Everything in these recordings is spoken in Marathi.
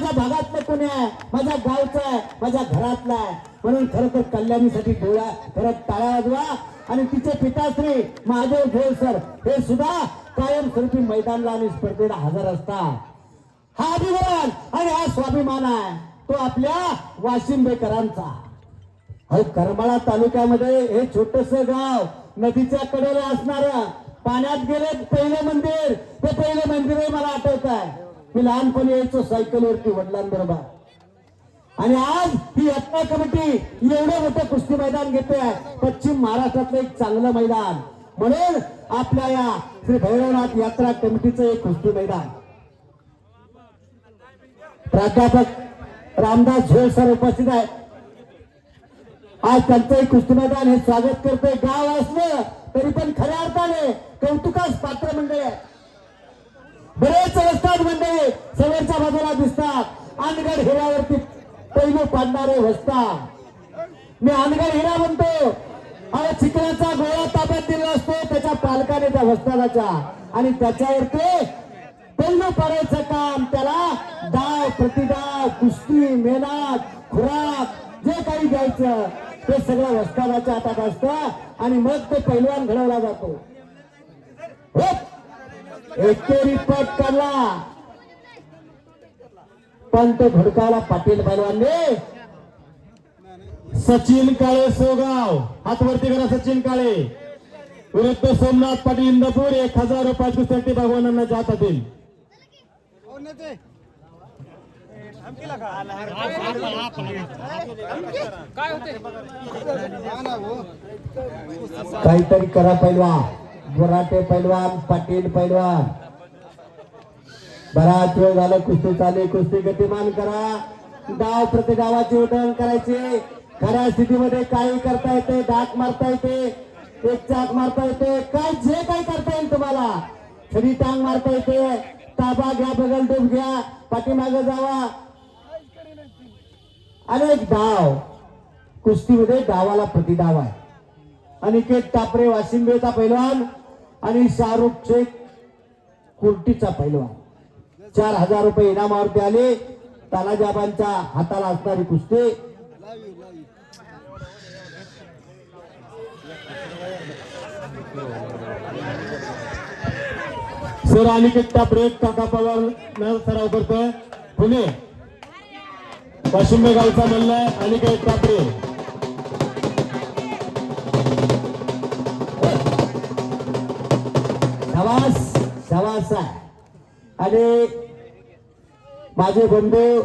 माझ्या भागातलं कोणी आहे, माझ्या गावचं आहे, माझ्या घरातला आहे. म्हणून खरं तर कल्याणीसाठी डोळ्या खरं टाळ्या वाजवा. आणि तिचे पिताश्री महादेव झोळ सर हे सुद्धा कायमस्वरूपी मैदानला आणि स्पर्धेला हजर असतात. हा अभिमान आणि हा स्वाभिमान आहे तो आपल्या वाशिंबेकरांचा. करमाळा तालुक्यामध्ये हे छोटस गाव नदीच्या कडेला असणार, पाण्यात गेले पहिलं मंदिर, ते पहिलं मंदिरही मला आठवत आहे. मी लहानपणी यायचो सायकलवरती वडिलांबरोबर. आणि आज ही यात्रा कमिटी एवढं मोठं कुस्ती मैदान घेते आहे, पश्चिम महाराष्ट्रातलं एक चांगलं मैदान. म्हणून आपल्या या श्री भैरवनाथ यात्रा कमिटीचं एक कुस्ती मैदान. प्राध्यापक रामदास झोळ सर उपस्थित आहे. आज त्यांचं कुस्ती मैदान हे स्वागत करते. गाव असलं तरी पण खऱ्या अर्थाने कौतुकास पात्र मंडळी आहे. बरेच वस्ताद मंडळी समोरच्या बाजूला दिसतात. अनगड हिऱ्यावरती पैलू पाडणारे वस्ताद. मी अनगड हिरा म्हणतो. हा चिखलाचा गोळा ताब्यात दिला असतो त्याच्या पालकाने त्या वस्तादाच्या, आणि त्याच्यावरती पैलू पाडायचं काम. त्याला डाव प्रतिडाव कुस्ती मेहनत खुराक जे काही द्यायचं ते सगळं वस्तादाच्या हातात असतं. आणि मग ते पैलवान घडवला जातो. एकेरी पट काढला पण तो धुडकावला पाटील पैलवानने. सचिन काळे सोगाव हातवरती करा. सचिन काळे विरुद्ध सोमनाथ पाटील इंदापूर 1000 रुपये कुस्ती भगवानांना जात होतील. काहीतरी करा पैलवान. बुराटे पैलवान पाटील पैलवान. बराच वेळ झालं कुस्ती चालू. कुस्ती गतिमान करा. डाव प्रति डावाची उड्डाण करायची. खऱ्या स्थितीमध्ये काही करता येते. डाक मारता येते, एक चाक मारता येते, काय जे काही करता येईल तुम्हाला. छडी टांग मारता येते. ताबा घ्या, बगल डूब घ्या, पाठीमागे जावा. अनेक डाव कुस्तीमध्ये डावाला प्रतिडाव आहे. अनिकेत टापरे वाशिंबेचा पैलवान आणि शाहरुख शेख कुर्टीचा पैलवान. 4000 रुपये इनामावरती आले. तानाजाबांच्या हाताला असणारी कुस्ती. सर अनिकेत टापरे काका पवार सराव करतोय. पुणे वाशिंबे गावचा मल्ल अनिकेत टापरे. शवास आहे. आणि माझे बंधू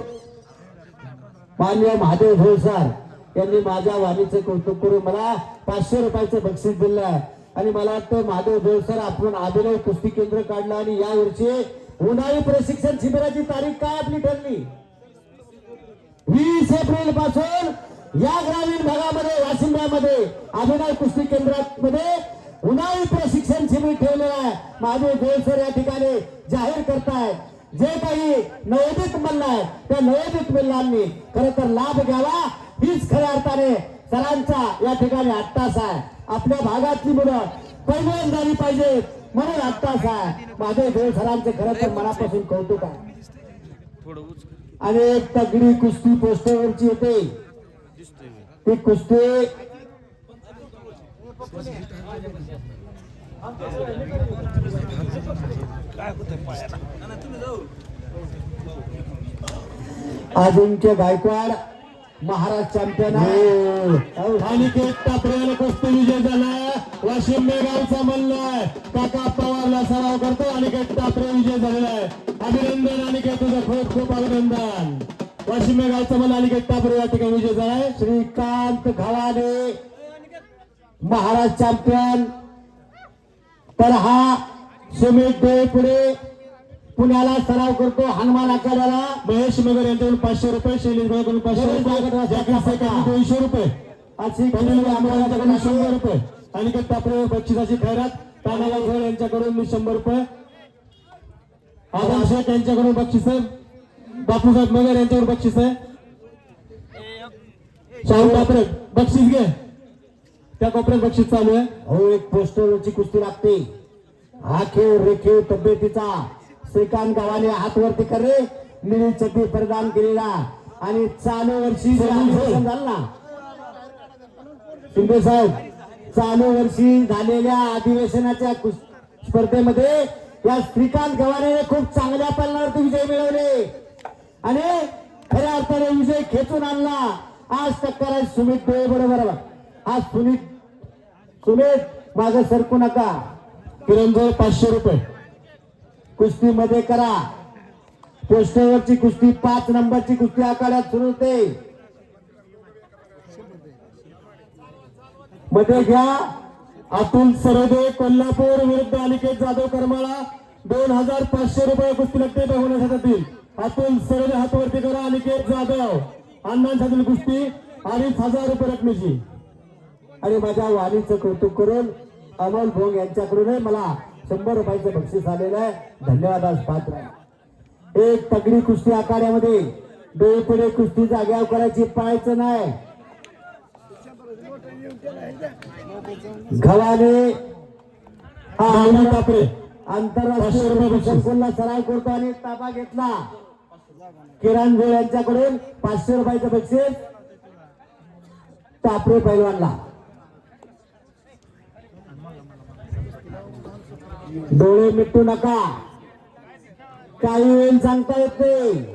मान्य महादेव झोळ सर यांनी माझ्या वाणीचं कौतुक करून मला 500 रुपयाचं बक्षीस दिलं आहे. आणि मला वाटतं महादेव झोळ सर आपण अभिनव कुस्ती केंद्र काढलं. आणि या वर्षी उन्हाळी प्रशिक्षण शिबिराची तारीख काय आपली ठरली? 20 एप्रिल पासून या ग्रामीण भागामध्ये वाशिंब्यामध्ये अभिनव कुस्ती केंद्रामध्ये उन्हाळी प्रशिक्षण शिबिर ठेवलेलं आहे. महादेव झोळ सर या ठिकाणी जाहीर करतायत. जे काही नवोदित मल्ल आहेत त्या नवोदित मल्लांनी खरं तर लाभ घ्यावा. हीच खऱ्या अर्थाने सरांचा या ठिकाणी अट्टास आहे. आपल्या भागातली मुलं पैलवान झाली पाहिजे म्हणून अट्टास आहे. महादेव झोळ सरांचे खरं तर मनापासून कौतुक आहे. आणि एक तगडी कुस्ती पोस्टरवरची येते. ती कुस्ती अजिंक्य गायकवाड महाराष्ट्र चॅम्पियन आहे. अनिकेत टापरे कुस्ती विजय झाला. वाशिंबे गावचा मल्ल काका पवारला सराव करतो. अनिकेत टापरे विजय झालेला आहे. अभिनंदन अनिकेत, तुझं खूप खूप अभिनंदन. वाशिंबे गावचा मल्ल अनिकेत टापरे या ठिकाणी विजय झालाय. श्रीकांत घवाने महाराष्ट्र चॅम्पियन. तर हा सुमित डोळे पुढे पुण्याला सराव करतो. हनुमान आखाड्याला. महेश मगर यांच्याकडून 500 रुपये, शैलेश भाईकडून 500 रुपये, 200 रुपये, अशी यांच्याकडून 100 रुपये. अनिकेत टापरे बक्षिसाची खैरात. तानाला झोळ यांच्याकडून 100 रुपये. आदम शेख यांच्याकडून बक्षीस आहे. बापूसाहेब मगर यांच्याकडून बक्षीस आहे. शाहू टापरे बक्षीस घे. त्या कोपऱ्यात बक्षीस चालू आहे. हो, एक पोस्टरवरची कुस्ती लागते. हा खेळ रेखीव तब्येतीचा. श्रीकांत गावाने हात वरती करे. निळी चड्डी प्रदान केलेला आणि चालू वर्षी जे अधिवेशन झालं ना शिंदे साहेब, चालू वर्षी झालेल्या अधिवेशनाच्या स्पर्धेमध्ये या श्रीकांत गव्हाणे खूप चांगल्या पल्ल्यावरती विजय मिळवले आणि खऱ्या अर्थाने विजय खेचून आणला. आज टक्कर आहे सुमित डोळे बरोबर. आज सुमित मागे सरकू नका. किरणजवळ 500 रुपये कुस्ती मध्ये करा. पोस्टरवरची कुस्ती 5 नंबरची कुस्ती आखाड्यात सुरू होते. मध्ये घ्या. अतुल सरोदे कोल्हापूर विरुद्ध अनिकेत जाधव करमाळा 2500 रुपये कुस्ती लागते बघण्यासाठी. अतुल सरोदे हातवरती करा. अनिकेत जाधव अण्णांसाठी कुस्ती 2500 रुपये रकमेची. आणि माझ्या वाणीचं कौतुक करून अमोल भोंग यांच्याकडून मला 100 रुपयाचं बक्षीस आलेलं आहे. धन्यवाद. आज पात्र आहे. एक तगडी कुस्ती आखाड्यामध्ये डोळे पुढे कुस्ती जाग्यावर करायची, पाहायचं नाही. गव्हाणे बापरे आंतरराष्ट्रीय संकुलला सराव करतो आणि ताबा घेतला. किरण गोळ यांच्याकडून 500 रुपयाचं बक्षीस तापरे पैलवानला. डोळे मिटू नका. काही वेळ सांगता येत नाही.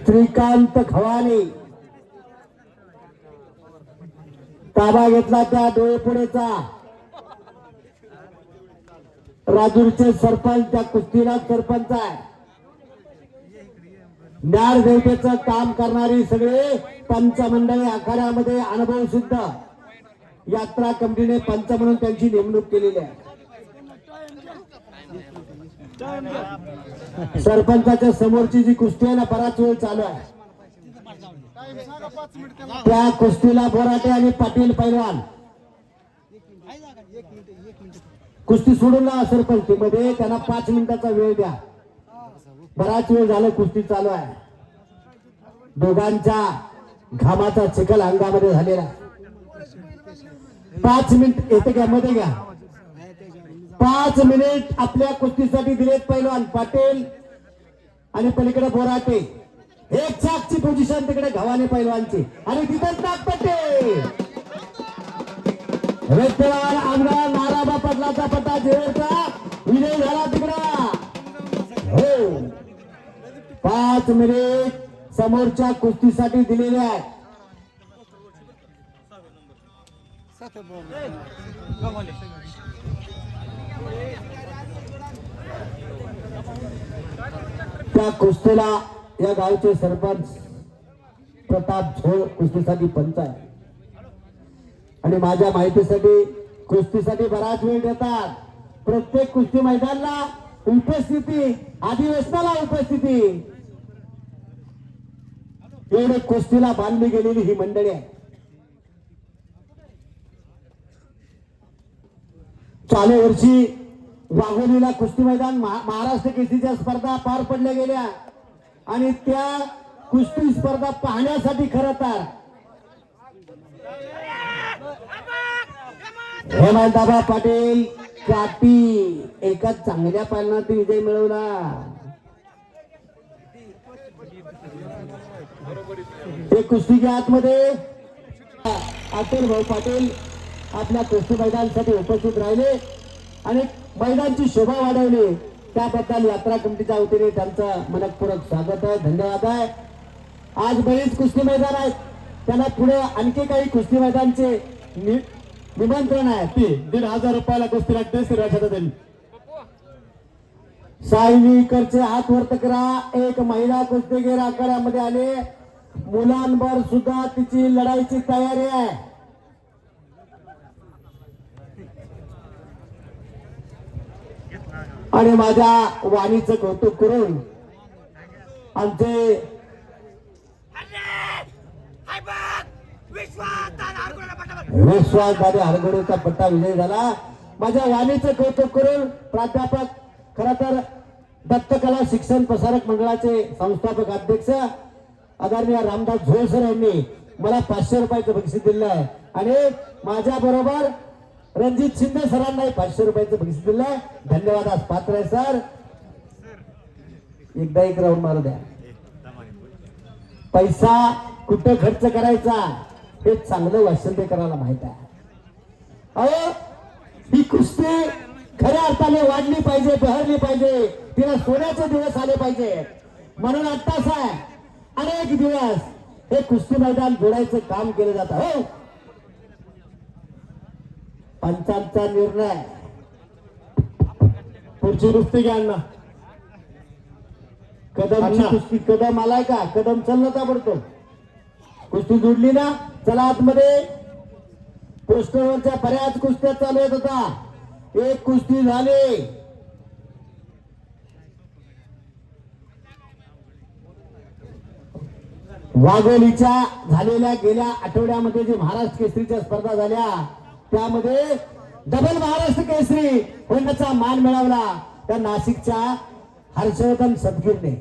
श्रीकांत गव्हाणे ताबा घेतला त्या डोळे पुढेचा. राजूरचे सरपंच त्या कुस्तीला सरपंच आहे. न्याय देवतेचं काम करणारी सगळे पंचमंडळी आखाड्यामध्ये अनुभव सिद्ध यात्रा कमिटीने पंच म्हणून त्यांची नेमणूक केलेली आहे. सरपंचाच्या समोरची जी कुस्ती आहे ना, बराच वेळ चालू आहे. त्या कुस्तीला बोराटे आणि पाटील पैलवान कुस्ती सोडून ना सरपंचमध्ये त्यांना 5 मिनिटाचा वेळ द्या. बराच वेळ झालं कुस्ती चालू आहे. दोघांच्या घामाचा चिखल अंगामध्ये झालेला. 5 मिनिट येते घ्या, मध्ये घ्या. 5 मिनिट आपल्या कुस्तीसाठी दिलेत पैलवान पाटील आणि पलीकडे बोराटे. एक चाकची पोझिशन तिकडे गव्हाणे पैलवानची आणि तिथं नागपट्टे वेटवार आमदार नाराबा पटलाचा पट्टा जेवढचा विजय झाला तिकडा. हो, 5 मिनिट समोरच्या कुस्तीसाठी दिलेले आहे. त्या कुस्तीला या गावचे सरपंच प्रताप झोळ कुस्तीसाठी पंच आहे आणि माझ्या माहितीसाठी कुस्तीसाठी बराच वेळ देतात. प्रत्येक कुस्ती मैदानाला उपस्थिती, अधिवेशनाला उपस्थिती, एवढे कुस्तीला बांधली गेलेली ही मंडळी आहे. चालू वर्षी वाघोलीला कुस्ती मैदान महाराष्ट्र केसरीच्या स्पर्धा पार पडल्या गेल्या आणि त्या कुस्ती स्पर्धा पाहण्यासाठी खरं तर हेमंतबा पाटील काटी एका चांगल्या पालनात विजय मिळवला. ते कुस्तीच्या आतमध्ये अतुल भाऊ पाटील आपल्या कुस्ती मैदानासाठी उपस्थित राहिले आणि मैदानची शोभा वाढवली. त्याबद्दल यात्रा कमिटीच्या वतीने त्यांचं मनपूर्वक स्वागत आहे. धन्यवाद आहे. आज बरीच कुस्ती मैदान आहेत, त्यांना पुढे आणखी काही कुस्ती मैदानचे निमंत्रण आहे. 1,500 रुपयाला कुस्ती लागते. श्रीराजातील सायनीकरचे हात वरत करा. एक महिला कुस्तीगीर आखाड्यामध्ये आले. मुलांवर सुद्धा तिची लढाईची तयारी आहे. आणि माझ्या वाणीचं कौतुक करून आमचे विश्वासदादा हरगोडेचा पट्टा विजय झाला. माझ्या वाणीचं कौतुक करून प्राध्यापक, खरं तर दत्तकला शिक्षण प्रसारक मंडळाचे संस्थापक अध्यक्ष आदरणीय रामदास झोळ सर यांनी मला 500 रुपयाचं बक्षीस दिलं आहे आणि माझ्या बरोबर रणजित शिंदे सरांनाही 500 रुपयाचं बक्षीस दिलं आहे. धन्यवाद. आज पात्र आहे सर. एकदा एक राऊंड मारू द्या. पैसा कुठं खर्च करायचा हे चांगलं वासंदेकराला माहित आहे. अहो ही कुस्ती खऱ्या अर्थाने वाढली पाहिजे, बहरली पाहिजे, तिला सोन्याचे दिवस आले पाहिजे. म्हणून आत्ताच आहे अनेक दिवस हे कुस्ती मैदान जोडायचं काम केलं जातं. हो पंचांचा निर्णय. पुढची कुस्ती घ्या अण्णा. कदमची कुस्ती. कदम आलाय का? कदम चल ताबडतोब. कुस्ती जोडली ना. चला आतमध्ये. पोस्टरवरच्या बऱ्याच कुस्त्या चालू येत होता. एक कुस्ती झाली. वाघोलीच्या झालेल्या गेल्या आठवड्यामध्ये जे महाराष्ट्र केसरीच्या स्पर्धा झाल्या त्यामध्ये डबल महाराष्ट्र केसरी होण्याचा मान मिळवला त्या नाशिकच्या हर्षवर्धन सदगीरने.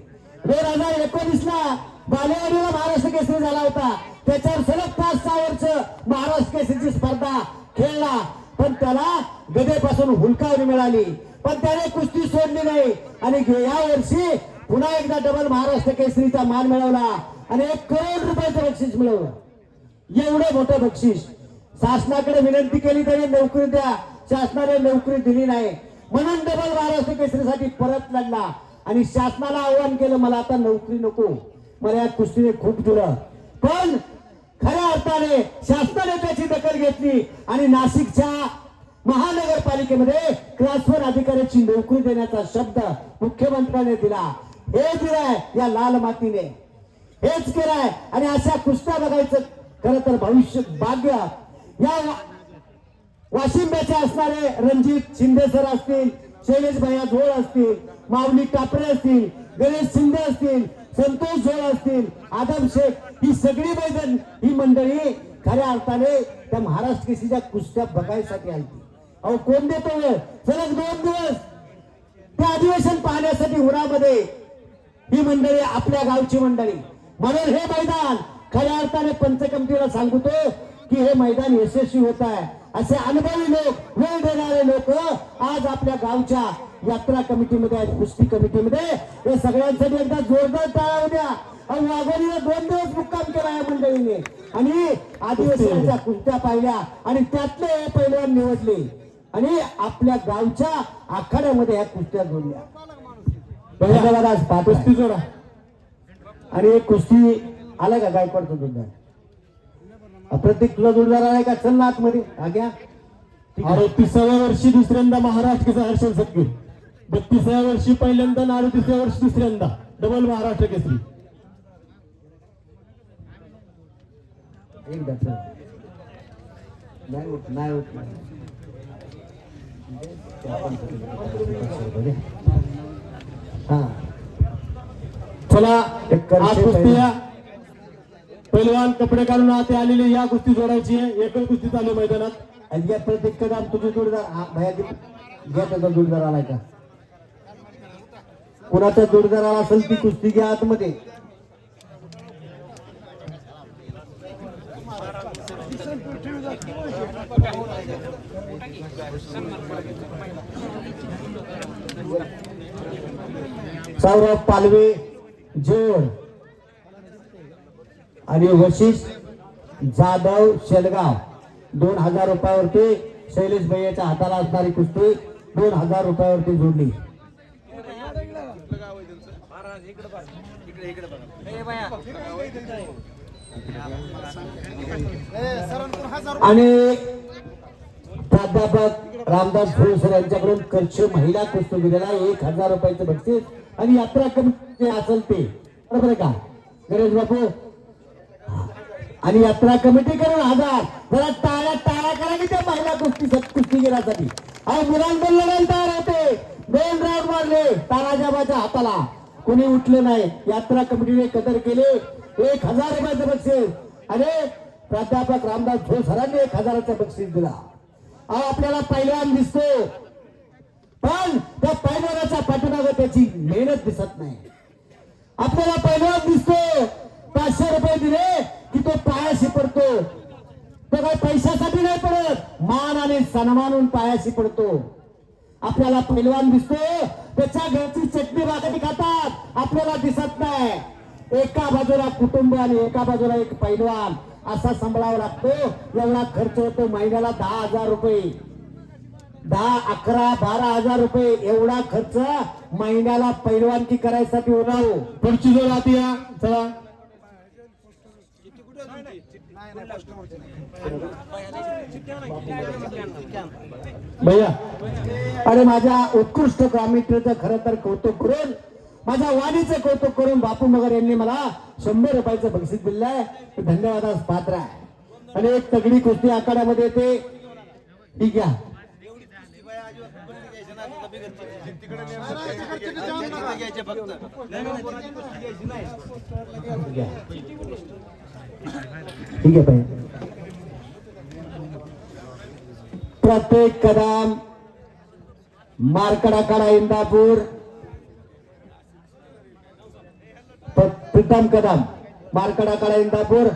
2019 ला बालेवाडीला महाराष्ट्र केसरी झाला होता. त्याच्यावर सलग 5-6 वर्ष महाराष्ट्र केसरीची स्पर्धा खेळला पण त्याला गदेपासून हुलकावणी मिळाली. पण त्याने कुस्ती सोडली नाही आणि या वर्षी पुन्हा एकदा डबल महाराष्ट्र केसरीचा मान मिळवला आणि 1 करोड रुपयाचं बक्षीस मिळवलं. एवढं मोठं बक्षीस. शासनाकडे विनंती केली तरी नोकरी द्या. शासनाने नोकरी दिली नाही म्हणून डबल महाराष्ट्र केसरीसाठी परत लढला आणि शासनाला आव्हान केलं मला आता नोकरी नको, मला या कुस्तीने खूप दिलं. पण खऱ्या अर्थाने शासनाने त्याची दखल घेतली आणि नाशिकच्या महानगरपालिकेमध्ये क्लास 1 अधिकाऱ्याची नोकरी देण्याचा शब्द मुख्यमंत्र्यांनी दिला. हे दिलंय या लाल मातीने. हेच केलंय आणि अशा कुस्त्या बघायचं खरं तर भविष्य भाग्य या वाशिंब्याचे असणारे रणजित शिंदे सर असतील, शैलेश भैया झोळ असतील, माऊली टापरे असतील, गणेश शिंदे असतील, संतोष झोळ असतील, आदम शेख, ही सगळी मैदान ही मंडळी खऱ्या अर्थाने त्या महाराष्ट्र केसरीच्या कुस्त्या बघायसाठी आली. अहो कोण देतो वेळ? सलग 2 दिवस त्या अधिवेशन पाहण्यासाठी उन्हामध्ये ही मंडळी आपल्या गावची मंडळी. म्हणून हे मैदान खऱ्या अर्थाने पंचकमिटीला सांगतो की हे मैदान यशस्वी होत आहे. असे अनुभवी लोक, वेळ देणारे लोक आज आपल्या गावच्या यात्रा कमिटीमध्ये आहेत, कुस्ती कमिटीमध्ये. हे सगळ्यांसाठी एकदा जोरदार टाळ्या द्या. वाघोलीला 2 दिवस मुक्काम केला या मंडळीने आणि आदिवासींच्या कुस्त्या पाहिल्या आणि त्यातले हे पैलवान निवडले आणि आपल्या गावच्या आखाड्यामध्ये ह्या कुस्त्या जोडल्या. धन्यवाद. आज कुस्ती जोडा. आणि एक कुस्ती आला का गायकवाडचा जोडदार? प्रत्येक तुला जोडदार आलाय का? चल ना आतमध्ये. आग्या. 38व्या वर्षी दुसऱ्यांदा महाराष्ट्र केसरी हर्षल सदगीर. 32व्या वर्षी पहिल्यांदा आणि 38व्या वर्षी दुसऱ्यांदा डबल महाराष्ट्र केसरी. एकदा चल. नाही होत. हा चला आज कुस्ती या. पहिलवान कपडे घालून आते आलेली या कुस्ती जोडायची आहे. एकच कुस्ती चालू मैदानात. आणि प्रत्येक कदम तुझे जोडदार भया घ्या. त्याचा जोडदार आलाय का? कुणाचा जोडदार आला असेल ती कुस्ती घ्या आतमध्ये. सौरभ पालवे जोड आणि वशिष जाधव शेलगाव 2000 रुपयावरती शैलेश भैयाच्या हाताला असणारी कुस्ती 2000 रुपयावरती जोडली. आणि प्राध्यापक रामदास घोळसर यांच्याकडून कच्छ महिला कुस्ती दिलेला 1000 रुपयाचं बक्षीस आणि यात्रा कमिटी असेल ते बरोबर आहे का गणेश बापू? आणि यात्रा कमिटी करून 1000. जरा टाळ्या करा की त्या महिला कुस्तीगिरासाठी. अहो मुलांकडून लढायला तयार होते. 2 राऊंड मारले ताराजाबाच्या हाताला, कोणी उठलं नाही. यात्रा कमिटीने कदर केली. 1000 रुपयाचं बक्षीस आणि प्राध्यापक रामदास झोळ सरांनी 1000चं बक्षीस दिला. अहो आपल्याला पहिलवान दिसतो पण त्या पहिलवानाच्या पाठीमागे त्याची मेहनत दिसत नाही. आपल्याला पहिलवान दिसतो 500 रुपये दिले की तो पायाशी पडतो. तो काही पैशासाठी नाही पडत, मान आणि सन्मानून पायाशी पडतो. आपल्याला पैलवान दिसतो, त्याच्या घरची चटणी भाकरी खातात, आपल्याला दिसत नाही. एका बाजूला कुटुंब आणि एका बाजूला एक पैलवान असा सांभाळावा लागतो. एवढा खर्च होतो महिन्याला 10,000 रुपये, 10, 11, 12,000 रुपये एवढा खर्च महिन्याला पैलवानकी करायसाठी होणार. पुढची जो राहते या चला भैया. आणि माझ्या उत्कृष्ट ग्रामीणचं खरं तर कौतुक करून, माझ्या वाणीचं कौतुक करून बापू मगर यांनी मला 100 रुपयाचं बक्षीस दिलंय. धन्यवादास पात्र आहे. आणि एक तगडी कुस्ती आखाड्यामध्ये येते. ठीक आहे, ठीक आहे भाई. प्रत्येक कदम मार्कडाकडा इंदापूर, प्रीतम कदम मार्कडाकडा इंदापूर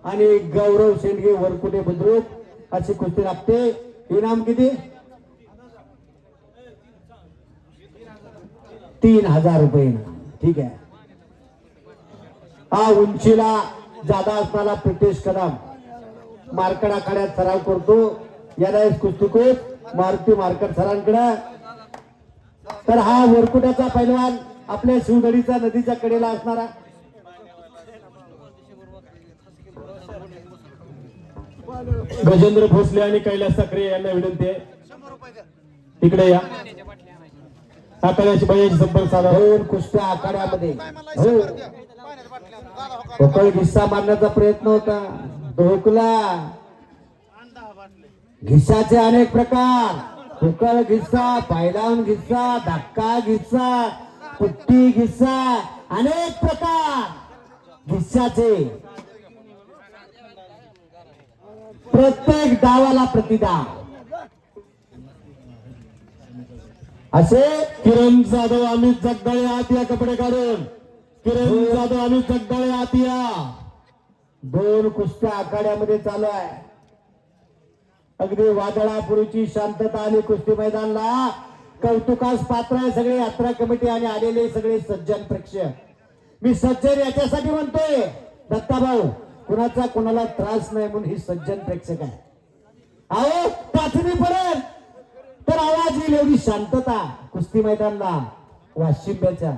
आणि गौरव शेंडगे वरकुटे बुद्रुक अशी कुस्ती लागते. इनाम किती? 3,000 रुपये इनाम. ठीक आहे. हा उंचीला जादा असणारा प्रितेश कदम मार्कड आखाड्यात सराव करतो. याला कुस्तीकोच मारुती मार्कड सरांकडे. तर हा वरकुट्याचा पैलवान आपल्या शिवदडीचा नदीच्या कडेला असणारा गजेंद्र भोसले आणि कैलास साखरे यांना विनंती आहे, इकडे या. आखाड्याची बाईची संपर्क साधा. दोन कुस्त्या आखाड्यामध्ये हो पकड घिस्सा मारण्याचा प्रयत्न होता, धोकला. घिस्साचे अनेक प्रकार, पकड घिस्सा, पैलान घिस्सा, धक्का घिस्सा, पुट्टी घिस्सा, अनेक प्रकार घिस्साचे. प्रत्येक डावाला प्रतिदान असे. किरण जाधव अमित जगदाळे आत या, कपडे काढून. किरण जाधव अमित जगदाळे आत या. दोन कुस्त्या आखाड्यामध्ये चालू आहे. अगदी वादळापूर्वीची शांतता आणि कुस्ती मैदानला कौतुकास पात्र आहे सगळे यात्रा कमिटी आणि आलेले सगळे सज्जन प्रेक्षक. मी सज्जन याच्यासाठी म्हणतोय दत्ताभाऊ, कुणाचा कुणाला त्रास नाही म्हणून ही सज्जन प्रेक्षक आहे. अहो टाचणी पर्यंत तर आवाज येईल एवढी शांतता कुस्ती मैदानला वाशिंब्याच्या.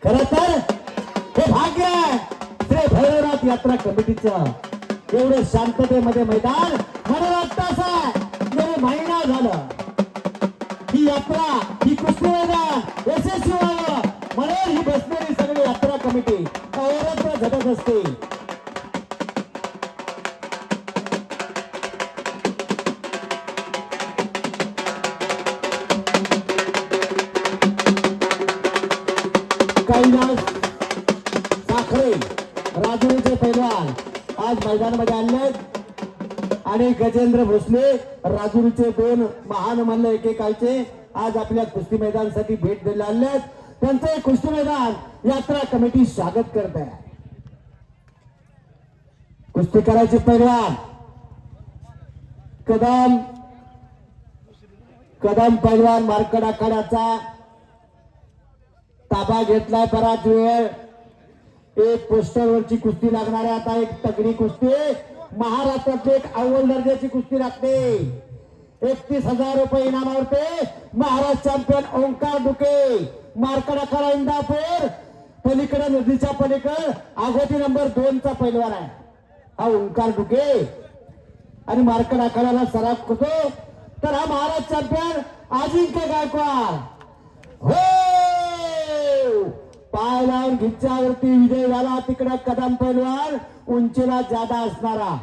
खर तर हे भाग्य आहे श्री भैरवनाथ यात्रा कमिटीचं. एवढं शांततेमध्ये मैदान मला वाटतं असं आहे गेले महिना झालं ही यात्रा, ही कुस्ती मैदान यशस्वी व्हावं म्हणून ही बसलेली सगळी यात्रा कमिटी अहोरात्र झटत असते. कैलास साखरे राजुरीचे पैलवान आज मैदानामध्ये आणले आणि गजेंद्र भोसले राजुरीचे दोन महान मल्ल एकेकाळचे आज आपल्या कुस्ती मैदानासाठी भेट द्यायला आणले. त्यांचे कुस्ती मैदान यात्रा कमिटी स्वागत करत आहे. कुस्ती करायचे पैलवान कदम पैलवान मार्कड आखाड्याचा ताबा घेतलाय. बराच वेळ एक पोस्टरवरची कुस्ती लागणार आहे. आता एक तगडी कुस्ती महाराष्ट्रातली एक अव्वल दर्जाची कुस्ती लागते. 31,000 रुपये इनामावरते महाराष्ट्र चॅम्पियन ओंकार डुके मार्कड आखाडा इंदापूर. पलीकडे नदीच्या पलीकडे आघोटी नंबर 2 चा पैलवान आहे हा ओंकार डुके आणि मार्कड आखाड्याला सराव करतो. तर हा महाराष्ट्र चॅम्पियन अजिंक्य गायकवाड हो पाय लावून घिच्च्यावरती विजय झाला. तिकडे कदम पैलवान उंचीला जादा असणारा